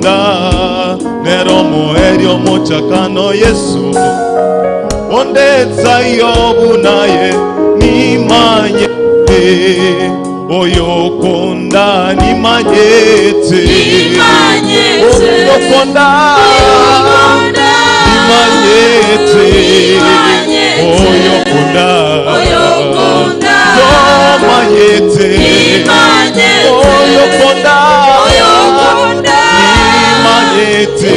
yayuda neromo erio mochakano Yesu ondetsa yobu naye nimanyete oyokonda nimanyete oyokonda nimanyete oyokonda nimanyete oyokonda nimanyete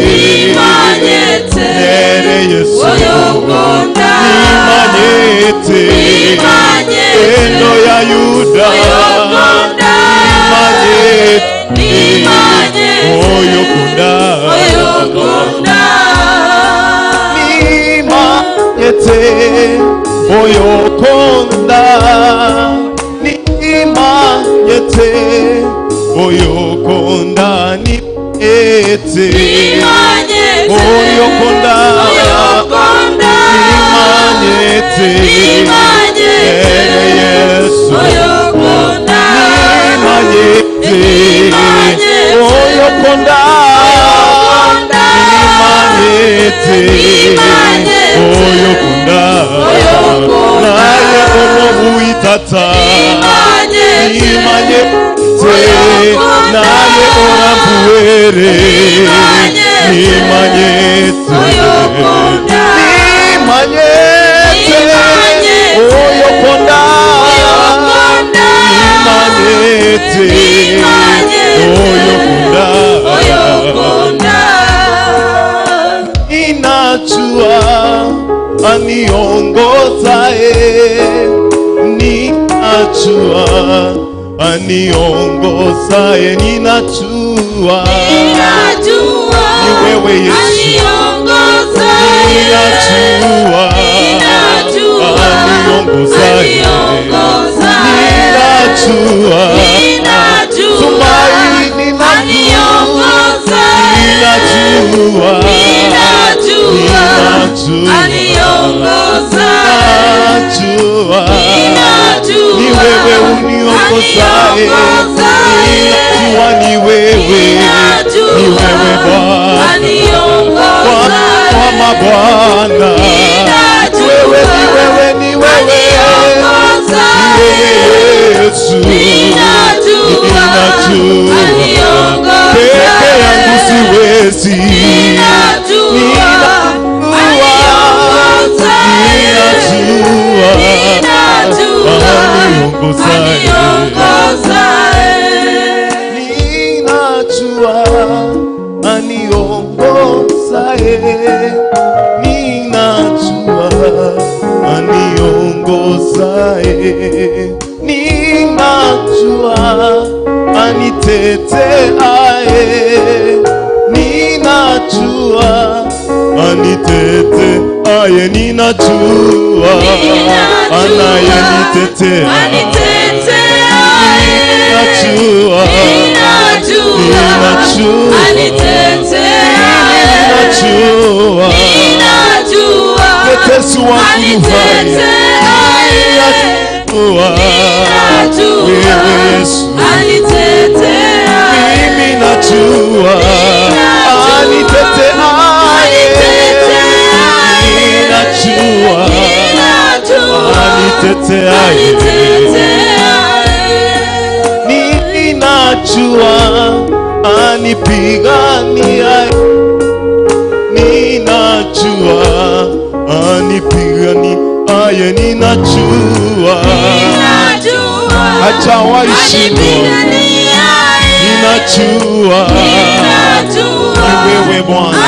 ere Yesu nimanyete endo ya Yuda nimanyete oyokonda nimanyete oyokonda nimanyete oyokonda nimanyete oyokonda nimanyete Yesu nimanyete oyokonda nimanyete oyokonda naye olobuitata nimanyete naye orambuere nimanyete oyokonda nimanyete oyokonda inachua aniongozae ninachua aniongozae ninachua ni wewe Yesu ninachua aniongozae ninachua tumaini ninachua ni wewe uniongozae ninachua ni wewe Bwana wa mabwana ni wewe Yesu ninachua peke yangu siwezi ninachua aniongozae ninachua aniteteae ninachua aniteteae ninachua anayenitetea ninachua tetesi wangu wewe Yesu mimi nachua aniteteae ninachua aniteteae ninachua anipiganiae ninachua anipiganiaye ninachua hajawahi shindwa ninachua ni wewe Bwana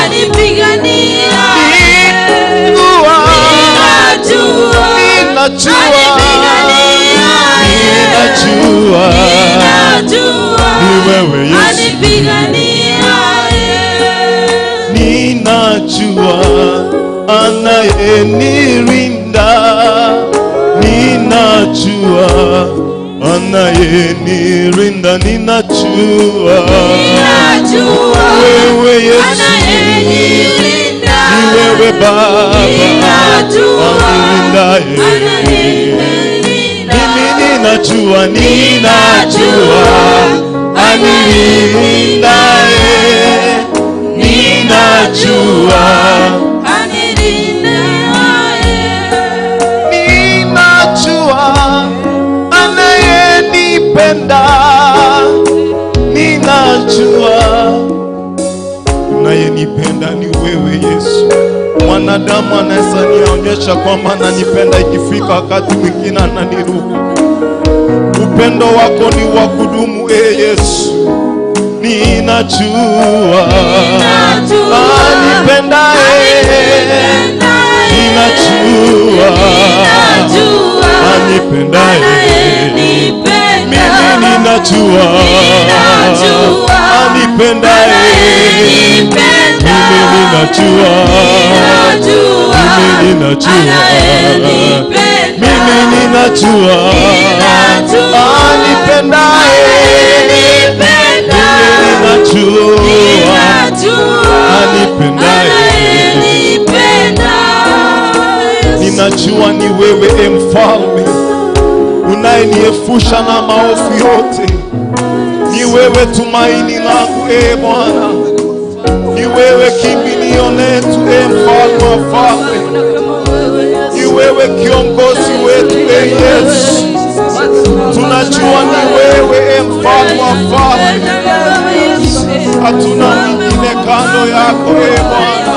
ninachua ni wewe Yesu ninachua anayenirinda ninachua anayenirinda ninachua wewe Yesu ni wewe Baba anirindaye mimi ninachua anirindaye mwanadamu anaweza nionyesha kwamba ananipenda ikifika wakati mwingine ananiruka. Upendo wako ni wa kudumu, Yesu. Ninajua anipenda, ninajua anipenda, mimi ninajua anipenda, mimi ninajua, mimi ninajua, mimi ninajua anipenda, ninajua ni wewe Mfalme unayeniepusha na maovu yote. Ni wewe tumaini langu Bwana, ni wewe kimbilio letu Mfalme wa falme, ni wewe kiongozi wetu Yesu. Tunajua ni wewe Mfalme wa falme, hatuna mwingine kando yako Bwana.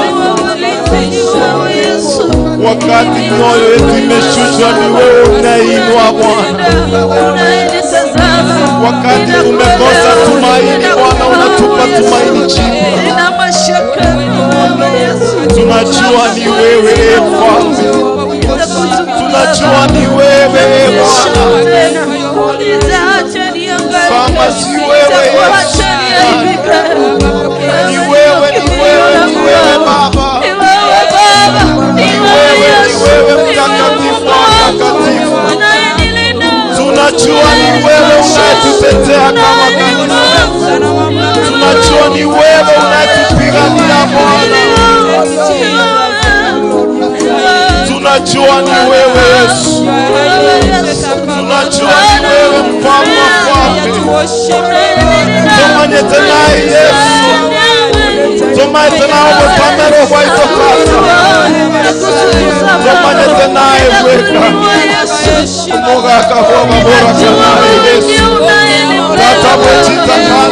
Wakati mioyo yetu imeshushwa, ni wewe unainua Bwana. Wakati tumekosa tumaini Bwana, unatupa tumaini jipya. Tunajua ni wewe Mfalme, tunajua ni wewe Bwana. Kama si wewe Yesu, ni wewe, ni wewe, ni wewe Baba, ni wewe mtakatifu wa watakatifu. Tunajua ni wewe unayetutetea kama kanisa, tunajua ni wewe unayetupigania Bwana, tunajua ni wewe Yesu, tunajua ni wewe Mfalme wa falme. Tumanye tena Yesu, tumanye tena Mfalme wa itokata, tumanye tena weka Munga kahoba bora tena Yesu, tata bwechita kana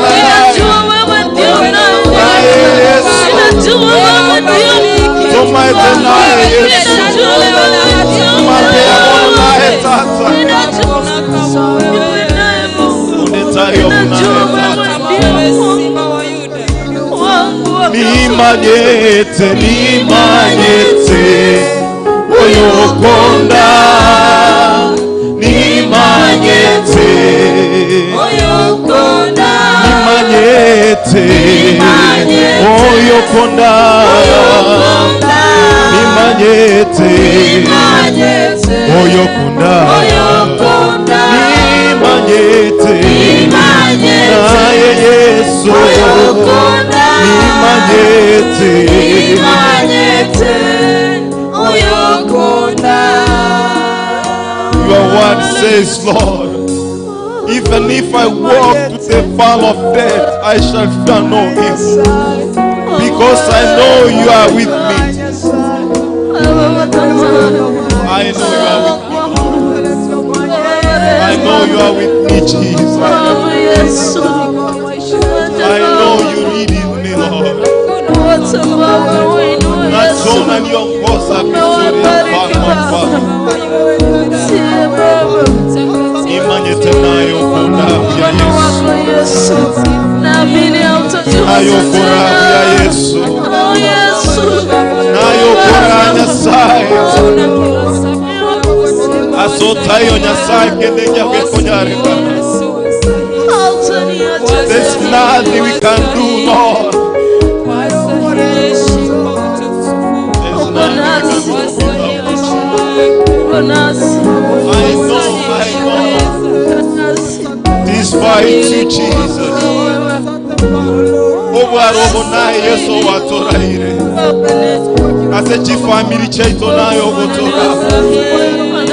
naye Yesu, tumanye tena Yesu, mapea naye tata unetayo nimanyete, nimanyete oyokonda, nimanyete oyokonda, nimanyete oyokonda, nimanyete oyokonda, nimanyete naye Yesu, nimanyete oyokonda. Your word says, Lord, even if I walk to the valley of death, I shall fear no evil, because I know you are with me. I know you are with me, Lord. I know you are with me, Jesus. I know you leading me, Lord. Nazona niongoza vizuri Baba. Imanye tenayo kuna ya Yesu, nayo kuna ya Yesu, nayo kuna Nyasaye, asotayo Nyasaye kedeja kekonyarika. There's nothing we can do, Lord. There's nothing we can do. I know. Despite you, Jesus. Obarobona Yesu watoraire. Ase chi family chaito nayo gotora.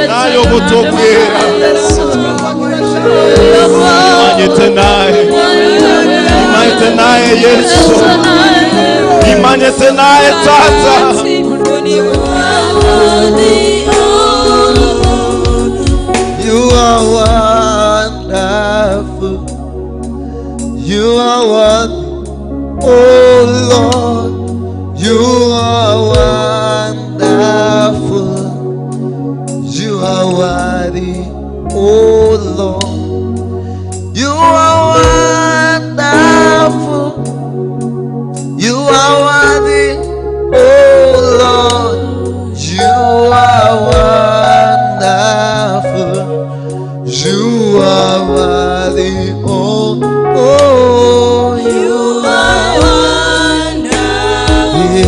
Nayo gotokera. Imanye tenaye Yesu, imanye tenaye tata. You are wonderful, you are wonderful, oh Lord, you are wonderful.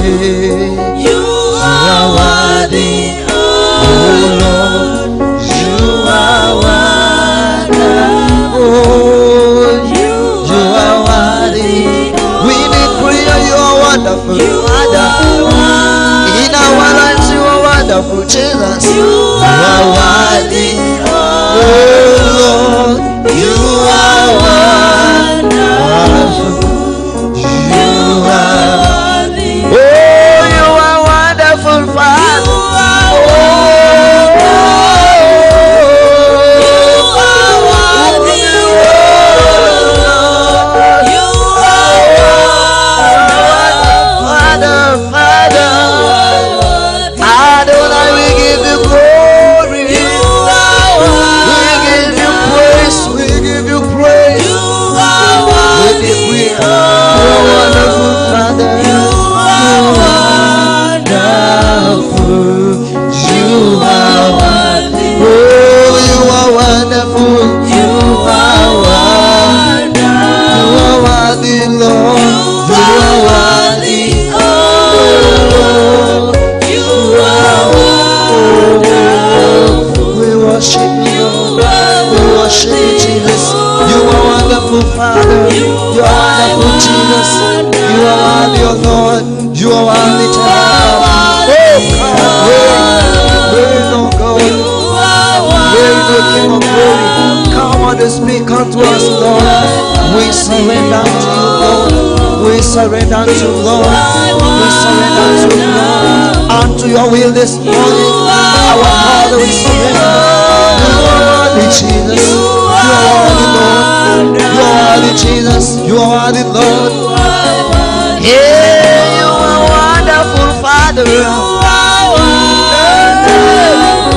You are worthy, oh Lord. You are wonderful. You are worthy. We declare you are wonderful, Father. In our lives you are wonderful, Jesus. You are worthy, oh Lord. You are wonderful. You are worthy. Oh, you are wonderful, Father. Father, you are wonderful, Jesus. You are worthy, oh Lord. You are worthy, oh God. Where is the King of glory? Come on to speak unto us, Lord. We surrender to you, Lord. We surrender to you, Lord. We surrender to you, Lord. Unto your will this morning, our Father, we surrender. You are worthy, Jesus. You are worthy, Lord. You are worthy, Jesus. You are worthy, Lord. Yeah, you are wonderful, Father. You are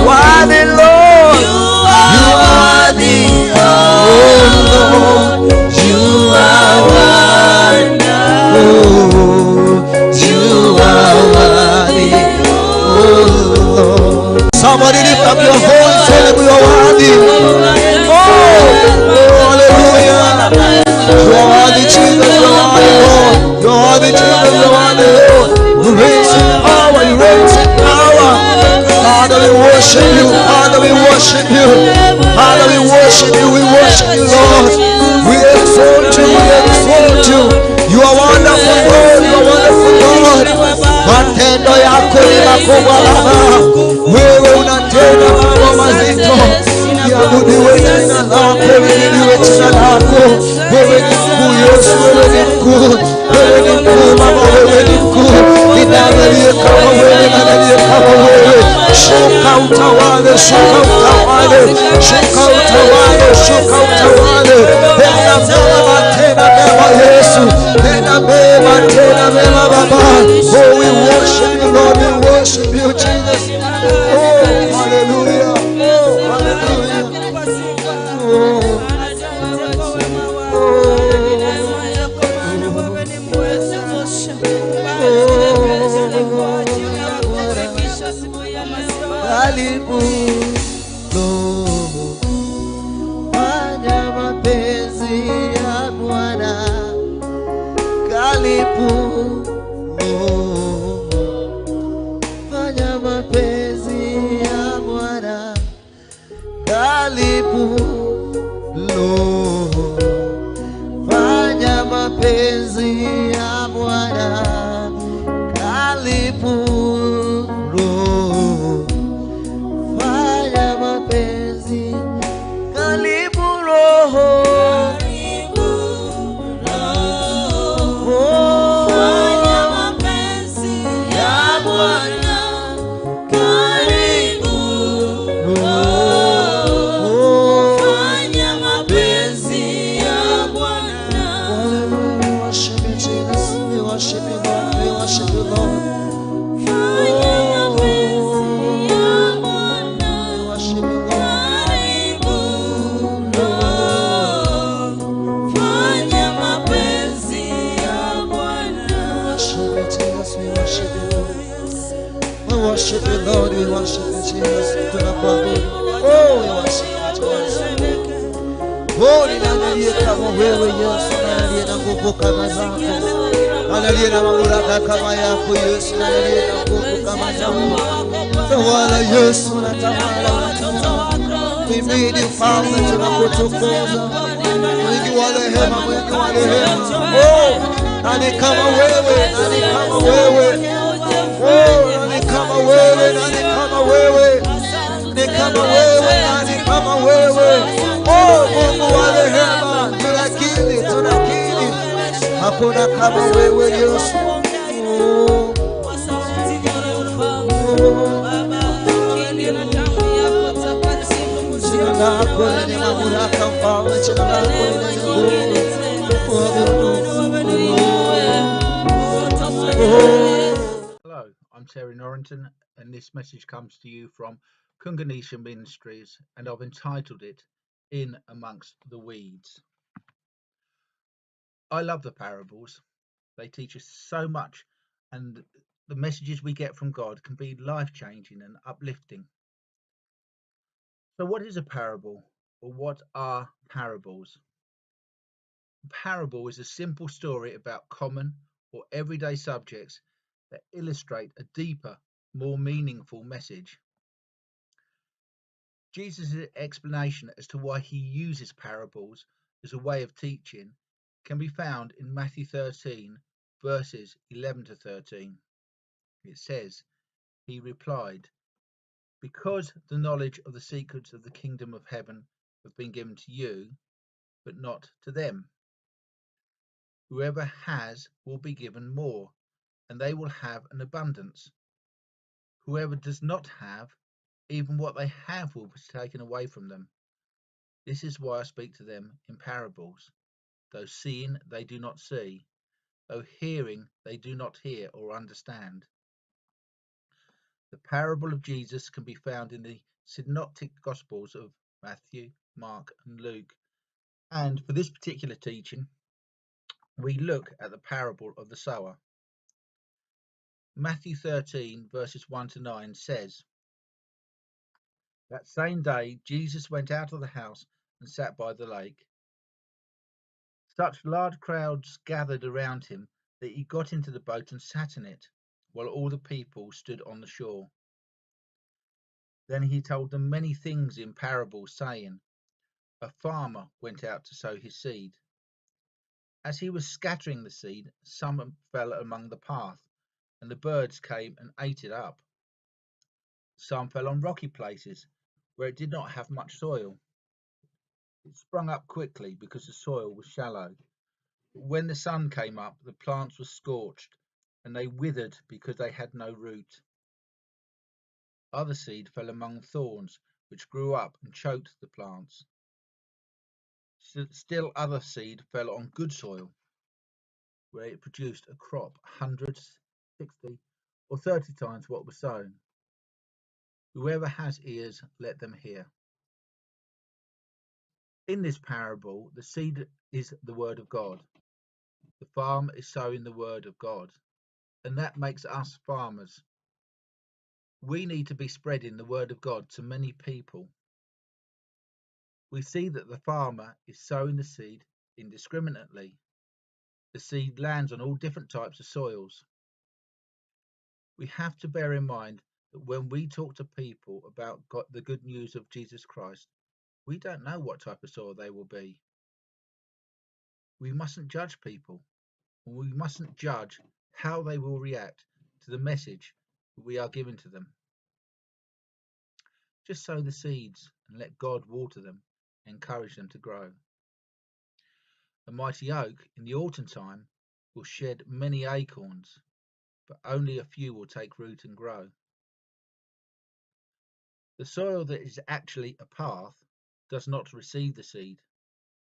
worthy, Lord. You are worthy, oh Lord. You are wonderful. You are worthy, oh Lord. Somebody lift up your voice, say that we are worthy. You are worthy, Jesus, you are worthy, Lord. You are worthy, Jesus, you are worthy, Lord. You reign in power, you reign in power. Father, we worship you. Father, we worship you. Father, we worship you. We worship you, Lord. We exalt you. We exalt you. You are wonderful, Lord. You are wonderful, Lord. Matendo yako ni makubwa, Baba. Wewe unatenda mambo mazito. Abudiwe jina lako, liinuliwe jina lako. Wewe ni mkuu, Yesu, wewe ni mkuu. Wewe ni mkuu, Baba, wewe ni mkuu. Ni nani aliye kama wewe, nani aliye kama wewe? Shuka utawale, shuka utawale, shuka utawale, shuka utawale. Tena mema, tena mema, Yesu. Tena mema, tena mema, Baba. Oh, we worship you, Lord, we worship you, Jesus. Oh, hallelujah. Karibu fanya mapenzi ya Bwana, karibu fanya mapenzi ya Bwana, karibu fanya mapenzi ya Bwana, karibu worship you, Lord, we worship you, Jesus. Oh, we worship you, Jesus. Oh, ninaangalia kama wewe Yesu, ninaangalia na nguvu kama zako. Analia mamuraka kama yako Yesu, analia na nguvu kama zako. Tawala Yesu, natawala. Mimi mfalme tunakutukuza. Mwingi wa rehema, mwingi wa rehema. Oh, nani kama wewe, nani kama wewe. Oh, nani kama wewe, nani kama wewe. Nani kama wewe, nani kama wewe. Oh, Mungu wa rehema, tunakiri. Hakuna kama wewe Yesu. Hello, I'm Terry Norrington, and this message comes to you from Kunganisha Ministries, and I've entitled it In Amongst the Weeds. I love the parables. They teach us so much, and the messages we get from God can be life-changing and uplifting. So what is a parable, or what are parables? A parable is a simple story about common or everyday subjects that illustrate a deeper, more meaningful message. Jesus' explanation as to why he uses parables as a way of teaching can be found in Matthew 13, verses 11 to 13. It says, "He replied, 'Because the knowledge of the secrets of the kingdom of heaven have been given to you, but not to them. Whoever has will be given more, and they will have an abundance. Whoever does not have, even what they have will be taken away from them. This is why I speak to them in parables. Though seeing, they do not see. Though hearing, they do not hear or understand.'" The parable of Jesus can be found in the synoptic Gospels of Matthew, Mark, and Luke. And for this particular teaching, we look at the parable of the sower. Matthew 13, verses 1 to 9 says, "That same day Jesus went out of the house and sat by the lake. Such large crowds gathered around him that he got into the boat and sat in it, while all the people stood on the shore. Then he told them many things in parables, saying, 'A farmer went out to sow his seed. As he was scattering the seed, some fell among the path, and the birds came and ate it up. Some fell on rocky places, where it did not have much soil. It sprung up quickly because the soil was shallow. But when the sun came up, the plants were scorched, and they withered because they had no root. Other seed fell among thorns, which grew up and choked the plants. Still other seed fell on good soil, where it produced a crop 100, 60, or 30 times what was sown. Whoever has ears, let them hear.'" In this parable, the seed is the word of God. The farmer is sowing the word of God, and that makes us farmers. We need to be spreading the word of God to many people. We see that the farmer is sowing the seed indiscriminately. The seed lands on all different types of soils. We have to bear in mind that when we talk to people about the good news of Jesus Christ, we don't know what type of soil they will be. We mustn't judge people, and we mustn't judge how they will react to the message that we are giving to them. Just sow the seeds and let God water them and encourage them to grow. A mighty oak in the autumn time will shed many acorns, but only a few will take root and grow. The soil that is actually a path does not receive the seed.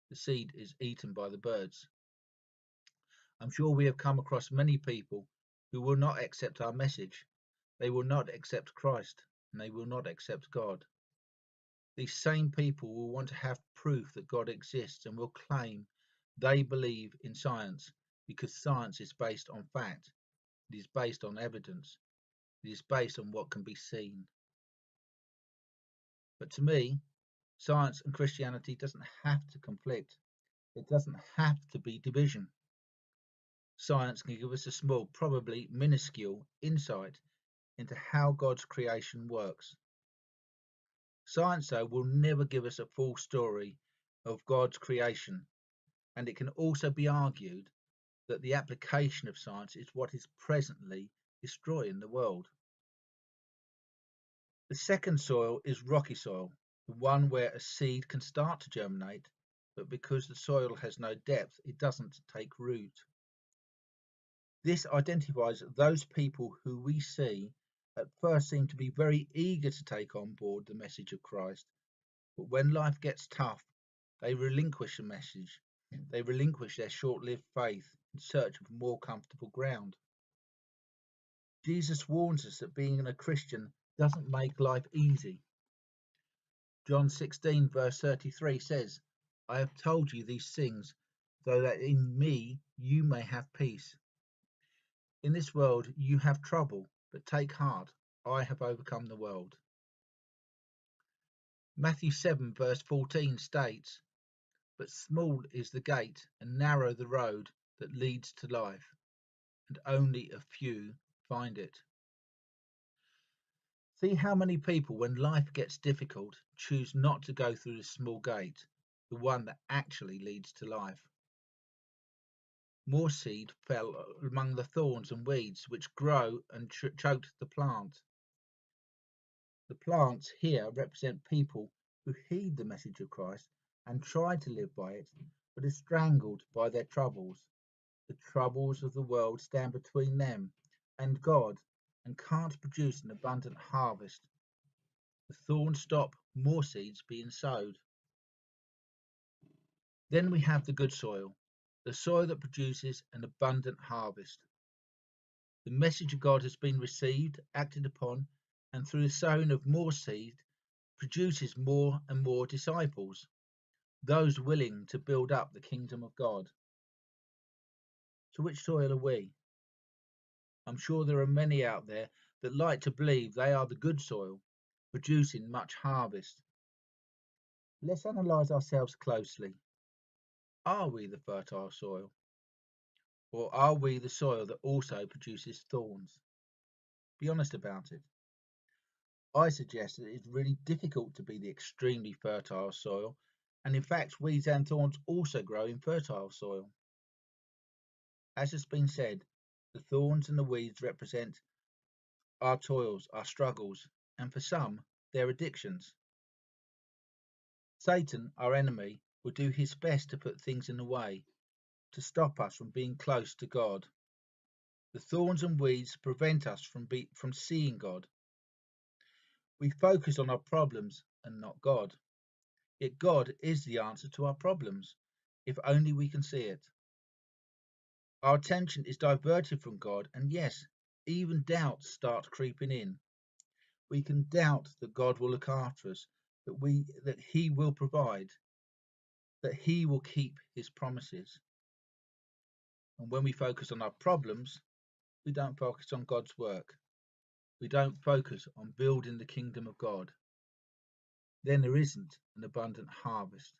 The seed is eaten by the birds. I'm sure we have come across many people who will not accept our message. They will not accept Christ, and they will not accept God. These same people will want to have proof that God exists and will claim they believe in science because science is based on fact, it is based on evidence, it is based on what can be seen. But to me, science and Christianity doesn't have to conflict. It doesn't have to be division. Science can give us a small, probably minuscule, insight into how God's creation works. Science, though, will never give us a full story of God's creation, and it can also be argued that the application of science is what is presently destroying the world. The second soil is rocky soil, the one where a seed can start to germinate, but because the soil has no depth, it doesn't take root. This identifies those people who we see at first seem to be very eager to take on board the message of Christ, but when life gets tough, they relinquish the message. They relinquish their short-lived faith in search of more comfortable ground. Jesus warns us that being a Christian doesn't make life easy. John 16 verse 33 says, I have told you these things so that in me you may have peace. In this world you have trouble, but take heart, I have overcome the world. Matthew 7 verse 14 states, but small is the gate and narrow the road that leads to life, and only a few find it. See how many people, when life gets difficult, choose not to go through the small gate, the one that actually leads to life. More seed fell among the thorns and weeds, which grow and choked the plant. The plants here represent people who heed the message of Christ and try to live by it, but are strangled by their troubles. The troubles of the world stand between them and God and can't produce an abundant harvest. The thorns stop more seeds being sowed. Then we have the good soil, the soil that produces an abundant harvest. The message of God has been received, acted upon, and through the sowing of more seed, produces more and more disciples, those willing to build up the kingdom of God. So which soil are we? I'm sure there are many out there that like to believe they are the good soil, producing much harvest. Let's analyse ourselves closely. Are we the fertile soil? Or are we the soil that also produces thorns? Be honest about it. I suggest that it's really difficult to be the extremely fertile soil, and in fact weeds and thorns also grow in fertile soil. As has been said, the thorns and the weeds represent our toils, our struggles, and for some, their addictions. Satan, our enemy, will do his best to put things in the way, to stop us from being close to God. The thorns and weeds prevent us from seeing God. We focus on our problems and not God. Yet God is the answer to our problems, if only we can see it. Our attention is diverted from God, and yes, even doubts start creeping in. We can doubt that God will look after us, that He will provide, that He will keep His promises. And when we focus on our problems, we don't focus on God's work. We don't focus on building the kingdom of God. Then there isn't an abundant harvest.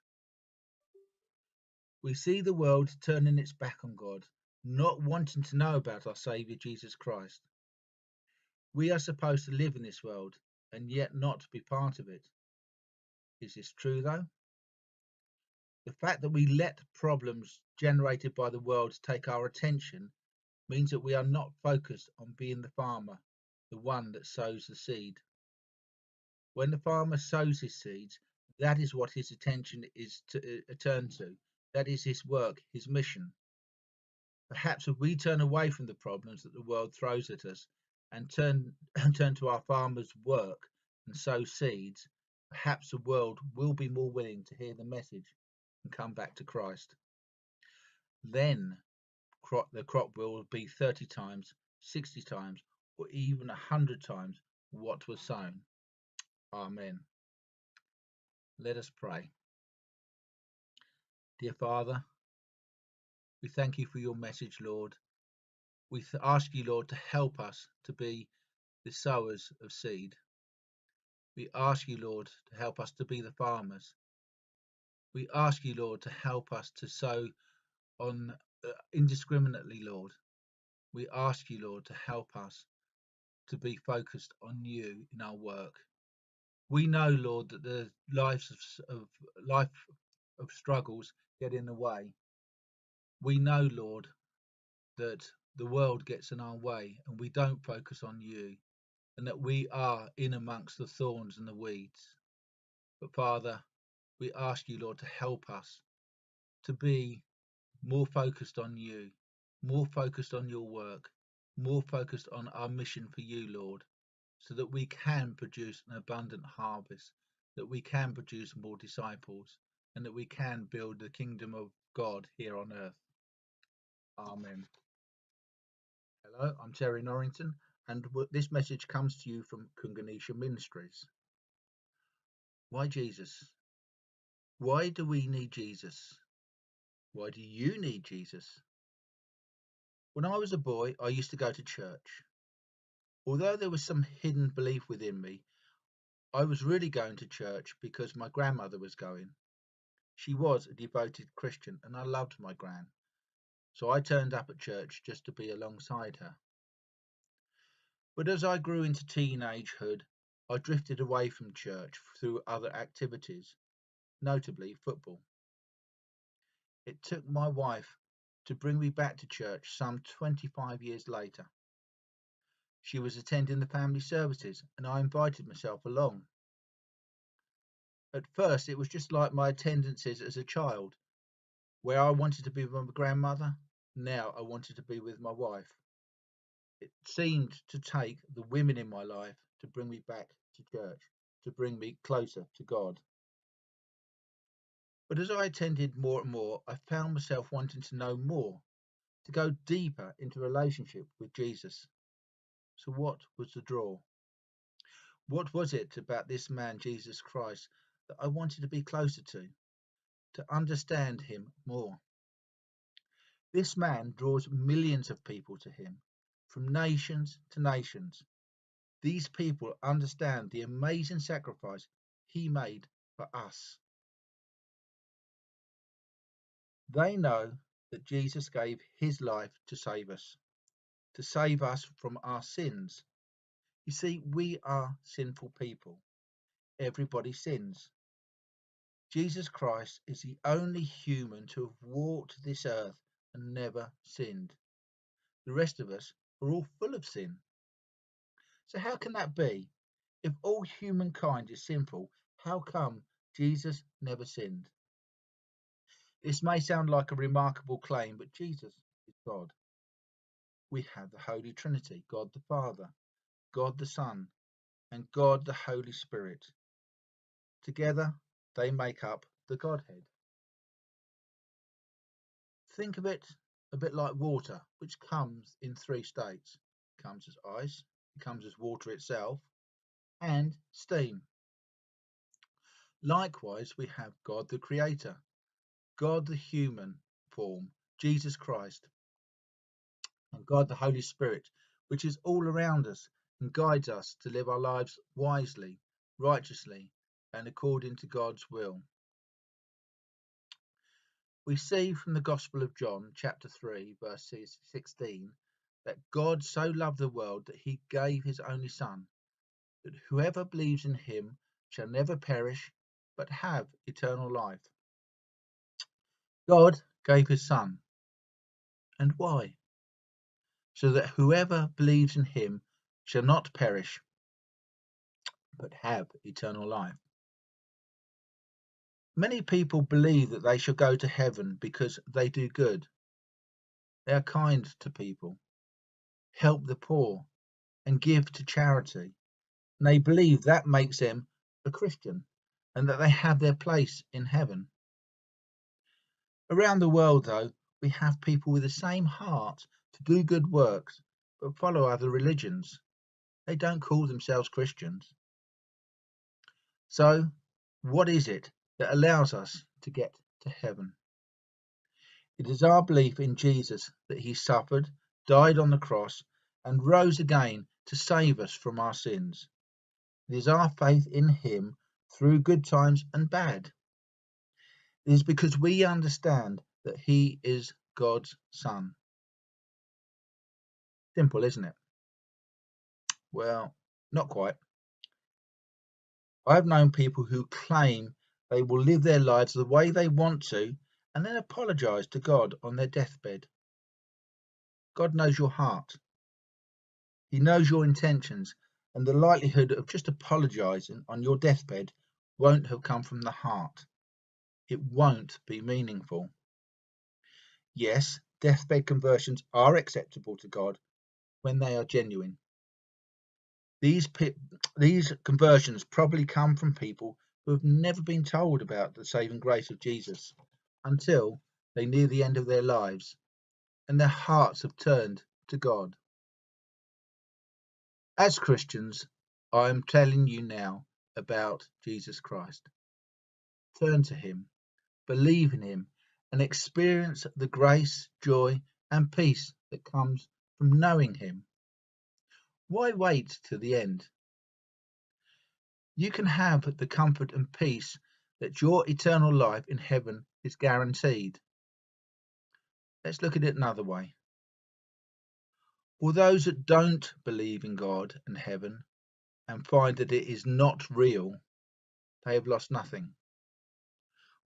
We see the world turning its back on God, not wanting to know about our Saviour Jesus Christ. We are supposed to live in this world and yet not be part of it. Is this true though? The fact that we let problems generated by the world take our attention means that we are not focused on being the farmer, the one that sows the seed. When the farmer sows his seeds, that is what his attention is to turn to. That is his work, his mission. Perhaps if we turn away from the problems that the world throws at us and turn to our farmer's work and sow seeds, perhaps the world will be more willing to hear the message and come back to Christ. Then the crop will be 30 times, 60 times, or even 100 times what was sown. Amen. Let us pray. Dear Father, we thank you for your message, Lord. We ask you, Lord, to help us to be the sowers of seed. We ask you, Lord, to help us to be the farmers. We ask you, Lord, to help us to sow on indiscriminately, Lord. We ask you, Lord, to help us to be focused on you in our work. We know, Lord, that the life of struggles get in the way. We know, Lord, that the world gets in our way and we don't focus on you, and that we are in amongst the thorns and the weeds. But Father, we ask you, Lord, to help us to be more focused on you, more focused on your work, more focused on our mission for you, Lord, so that we can produce an abundant harvest, that we can produce more disciples, and that we can build the kingdom of God here on earth. Amen. Hello, I'm Terry Norrington, and this message comes to you from Kunganisha Ministries. Why Jesus? Why do we need Jesus? Why do you need Jesus? When I was a boy, I used to go to church. Although there was some hidden belief within me, I was really going to church because my grandmother was going. She was a devoted Christian and I loved my gran, so I turned up at church just to be alongside her. But as I grew into teenagehood, I drifted away from church through other activities, notably football. It took my wife to bring me back to church some 25 years later. She was attending the family services and I invited myself along. At first, it was just like my attendances as a child, where I wanted to be with my grandmother. Now I wanted to be with my wife. It seemed to take the women in my life to bring me back to church, to bring me closer to God. But as I attended more and more, I found myself wanting to know more, to go deeper into relationship with Jesus. So what was the draw? What was it about this man, Jesus Christ, that I wanted to be closer to understand him more? This man draws millions of people to him, from nations to nations. These people understand the amazing sacrifice he made for us. They know that Jesus gave his life to save us from our sins. You see, we are sinful people. Everybody sins. Jesus Christ is the only human to have walked this earth and never sinned. The rest of us are all full of sin. So how can that be? If all humankind is sinful, how come Jesus never sinned? This may sound like a remarkable claim, but Jesus is God. We have the Holy Trinity, God the Father, God the Son, and God the Holy Spirit. Together, they make up the Godhead. Think of it a bit like water, which comes in three states. It comes as ice, it comes as water itself, and steam. Likewise, we have God the Creator, God the human form, Jesus Christ, and God the Holy Spirit, which is all around us and guides us to live our lives wisely, righteously, and according to God's will. We see from the Gospel of John, chapter 3, verse 16, that God so loved the world that he gave his only Son, that whoever believes in him shall never perish, but have eternal life. God gave his Son. And why? So that whoever believes in him shall not perish, but have eternal life. Many people believe that they shall go to heaven because they do good. They are kind to people, help the poor, and give to charity. And they believe that makes them a Christian and that they have their place in heaven. Around the world, though, we have people with the same heart to do good works, but follow other religions. They don't call themselves Christians. So, what is it that allows us to get to heaven? It is our belief in Jesus, that he suffered, died on the cross, and rose again to save us from our sins. It is our faith in him through good times and bad. It is because we understand that he is God's Son. Simple, isn't it? Well, not quite. I've known people who claim they will live their lives the way they want to and then apologise to God on their deathbed. God knows your heart. He knows your intentions, and the likelihood of just apologising on your deathbed won't have come from the heart. It won't be meaningful. Yes, deathbed conversions are acceptable to God when they are genuine. These conversions probably come from people who have never been told about the saving grace of Jesus until they near the end of their lives and their hearts have turned to God. As Christians, I am telling you now about Jesus Christ. Turn to him, believe in him, and experience the grace, joy, and peace that comes from knowing him. Why wait till the end? You can have the comfort and peace that your eternal life in heaven is guaranteed. Let's look at it another way. For those that don't believe in God and heaven and find that it is not real, they have lost nothing.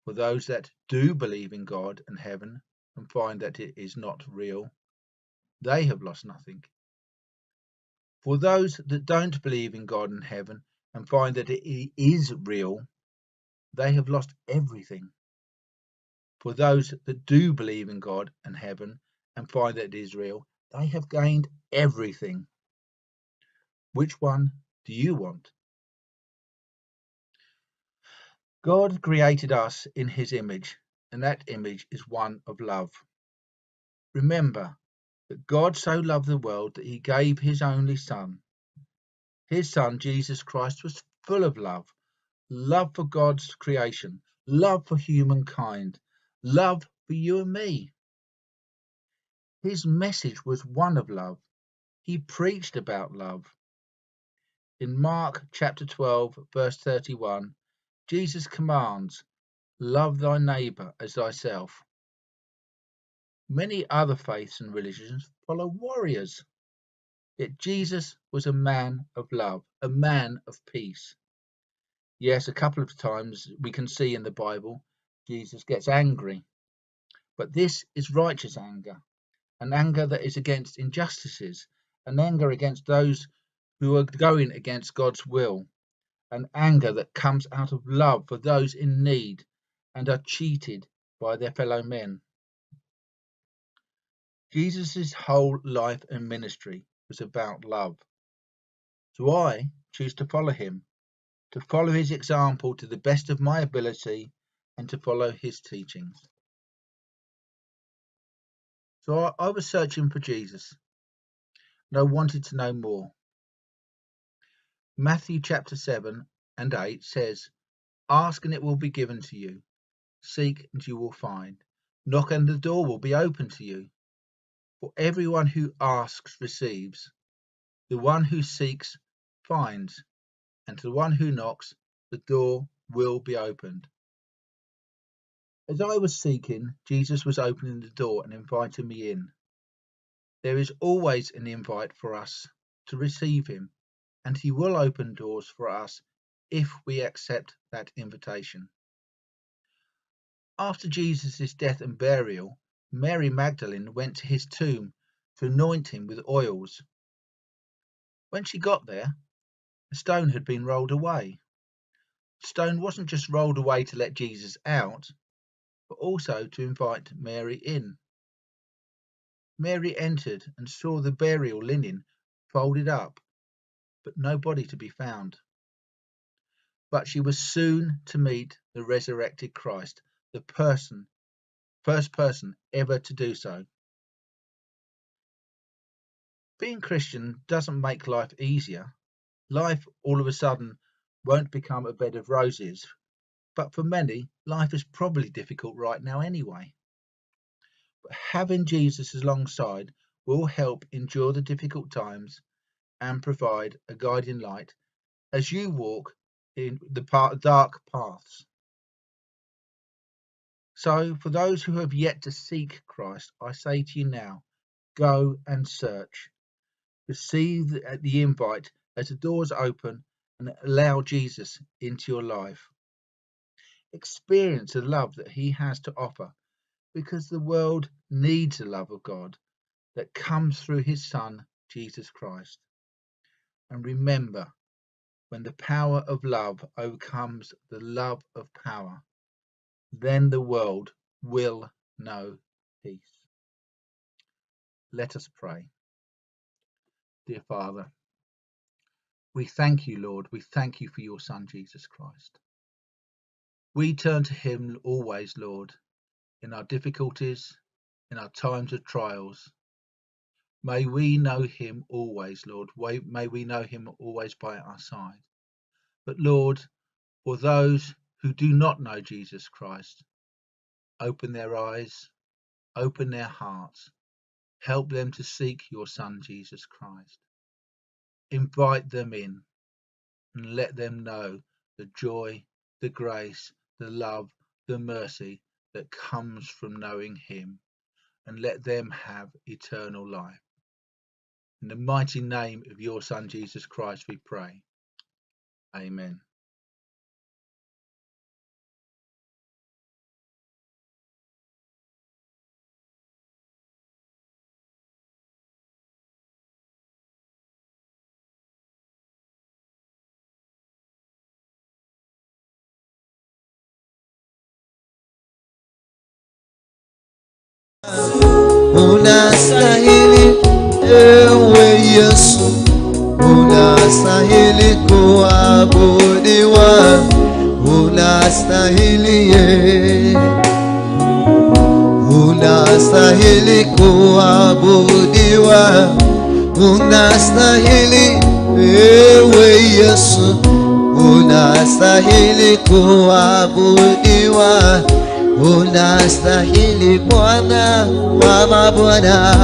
For those that do believe in God and heaven and find that it is not real, they have lost nothing. For those that don't believe in God and heaven and find that it is real, they have lost everything. For those that do believe in God and heaven and find that it is real, they have gained everything. Which one do you want? God created us in his image, and that image is one of love. Remember that God so loved the world that he gave his only Son. His Son, Jesus Christ, was full of love. Love for God's creation, love for humankind, love for you and me. His message was one of love. He preached about love. In Mark chapter 12, verse 31, Jesus commands, "Love thy neighbour as thyself." Many other faiths and religions follow warriors. Yet Jesus was a man of love, a man of peace. Yes, a couple of times we can see in the Bible Jesus gets angry. But this is righteous anger, an anger that is against injustices, an anger against those who are going against God's will, an anger that comes out of love for those in need and are cheated by their fellow men. Jesus' whole life and ministry was about love. So I choose to follow him, to follow his example to the best of my ability, and to follow his teachings. So I was searching for Jesus, and I wanted to know more. Matthew chapter 7 and 8 says, "Ask and it will be given to you. Seek and you will find. Knock and the door will be open to you. For everyone who asks receives. The one who seeks finds. And to the one who knocks, the door will be opened." As I was seeking, Jesus was opening the door and inviting me in. There is always an invite for us to receive him, and he will open doors for us if we accept that invitation. After Jesus' death and burial, Mary Magdalene went to his tomb to anoint him with oils. When she got there, the stone had been rolled away. The stone wasn't just rolled away to let Jesus out, but also to invite Mary in. Mary entered and saw the burial linen folded up, but no body to be found. But she was soon to meet the resurrected Christ, the first person ever to do so. Being Christian doesn't make life easier. Life all of a sudden won't become a bed of roses, but for many, life is probably difficult right now anyway. But having Jesus alongside will help endure the difficult times and provide a guiding light as you walk in the dark paths. So, for those who have yet to seek Christ, I say to you now, go and search. Receive the invite as the doors open and allow Jesus into your life. Experience the love that he has to offer, because the world needs the love of God that comes through his Son, Jesus Christ. And remember, when the power of love overcomes the love of power, then the world will know peace. Let us pray. Dear Father, we thank you, Lord. We thank you for your Son, Jesus Christ. We turn to him always, Lord, in our difficulties, in our times of trials. May we know him always, Lord. May we know him always by our side. But Lord, for those who do not know Jesus Christ, open their eyes, open their hearts, help them to seek your Son, Jesus Christ. Invite them in and let them know the joy, the grace, the love, the mercy that comes from knowing him, and let them have eternal life. In the mighty name of your Son, Jesus Christ, we pray. Amen. Unastahili ewe Yesu, unastahili kuabudiwa, unastahili unastahili kuabudiwa, unastahili ewe Yesu, unastahili kuabudiwa, unastahili Bwana wa mabwana.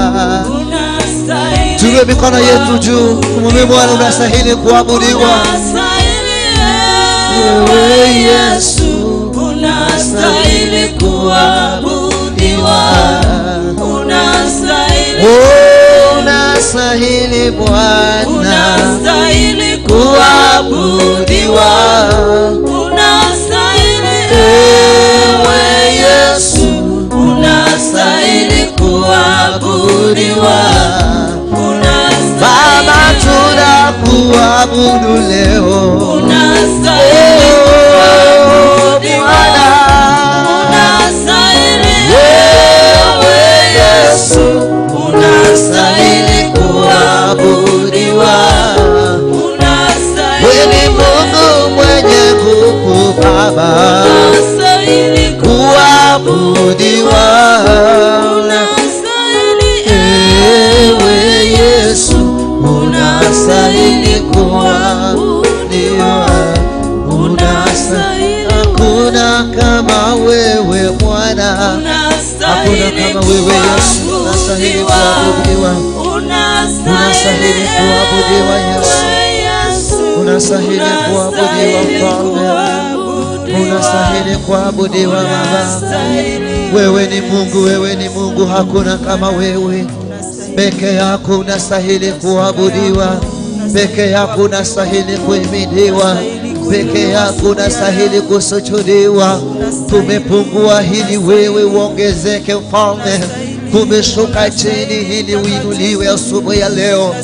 Tuwe mikono yetu juu, tumwambie Bwana unastahili kuabudiwa. Ewe Yesu, unastahili kuabudiwa, unastahili Bwana, unastahili kuabudiwa, ewe Yesu, unastahili kuabudiwa. Baba, tunakuabudu leo, unastahili kuabudiwa, ewe Yesu, unastahili kuabudiwa. Wewe ni Mungu mwenye nguvu Baba, unastahili kuabudiwa, ewe Yesu, unastahili kuabudiwa, hakuna kama wewe Bwana, hakuna kama wewe Yesu, unastahili kuabudiwa, unastahili kuabudiwa Yesu, unastahili kuabudiwa Mfalme, unastahili kuabudiwa Baba. Wewe ni Mungu, wewe ni Mungu, hakuna kama wewe. Peke yako unastahili kuabudiwa, peke yako unastahili kuhimidiwa, peke yako unastahili kusujudiwa. Tumepungua ili wewe uongezeke Mfalme, tumeshuka chini ili uinuliwe asubuhi ya leo.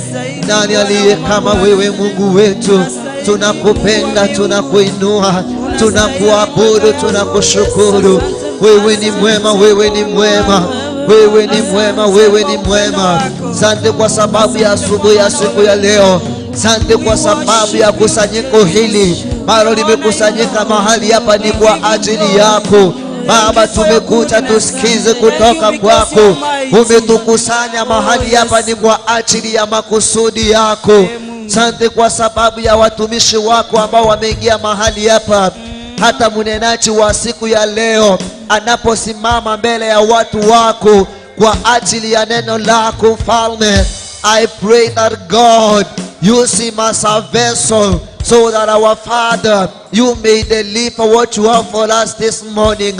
Nani aliye kama wewe Mungu wetu? Tunakupenda, tunakuinua, tunakuabudu, tunakushukuru. Wewe ni mwema, wewe ni mwema, wewe ni mwema, wewe ni mwema. Asante kwa sababu ya asubuhi ya siku ya leo. Asante kwa sababu ya kusanyiko hili ambalo limekusanyika mahali hapa ni kwa ajili yako Baba. Tumekuja tusikize kutoka kwako. Umetukusanya mahali hapa ni kwa ajili ya makusudi yako. Asante kwa sababu ya watumishi wako ambao wameingia mahali hapa. Hata mnenaji wa siku ya leo anaposimama mbele ya watu wako kwa ajili ya neno lako Mfalme, I pray that God, use him as a vessel, so that our Father, you may deliver what you have for us this morning.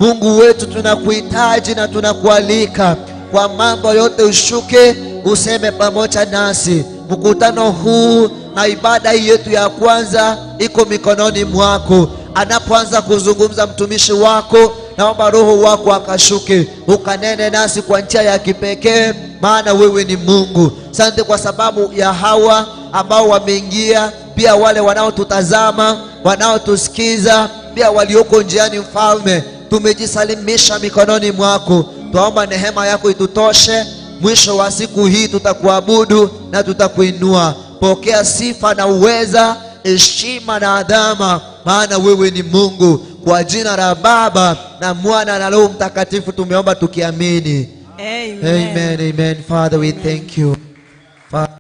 Mungu wetu, tunakuhitaji na tunakualika kwa mambo yote, ushuke useme pamoja nasi. Mkutano huu na ibada hii yetu ya kwanza iko mikononi mwako. Anapoanza kuzungumza mtumishi wako, naomba Roho wako akashuke ukanene nasi kwa njia ya kipekee, maana wewe ni Mungu. Asante kwa sababu ya hawa ambao wameingia, pia wale wanaotutazama, wanaotusikiza, pia walioko njiani. Mfalme, tumejisalimisha mikononi mwako. Tuomba neema yako itutoshe. Mwisho wa siku hii tutakuabudu na tutakuinua. Pokea sifa na uweza, heshima na adhama, maana wewe ni Mungu. Kwa jina la Baba na Mwana na Roho Mtakatifu tumeomba tukiamini. Amen. Amen. Amen. Father, we thank you. Father,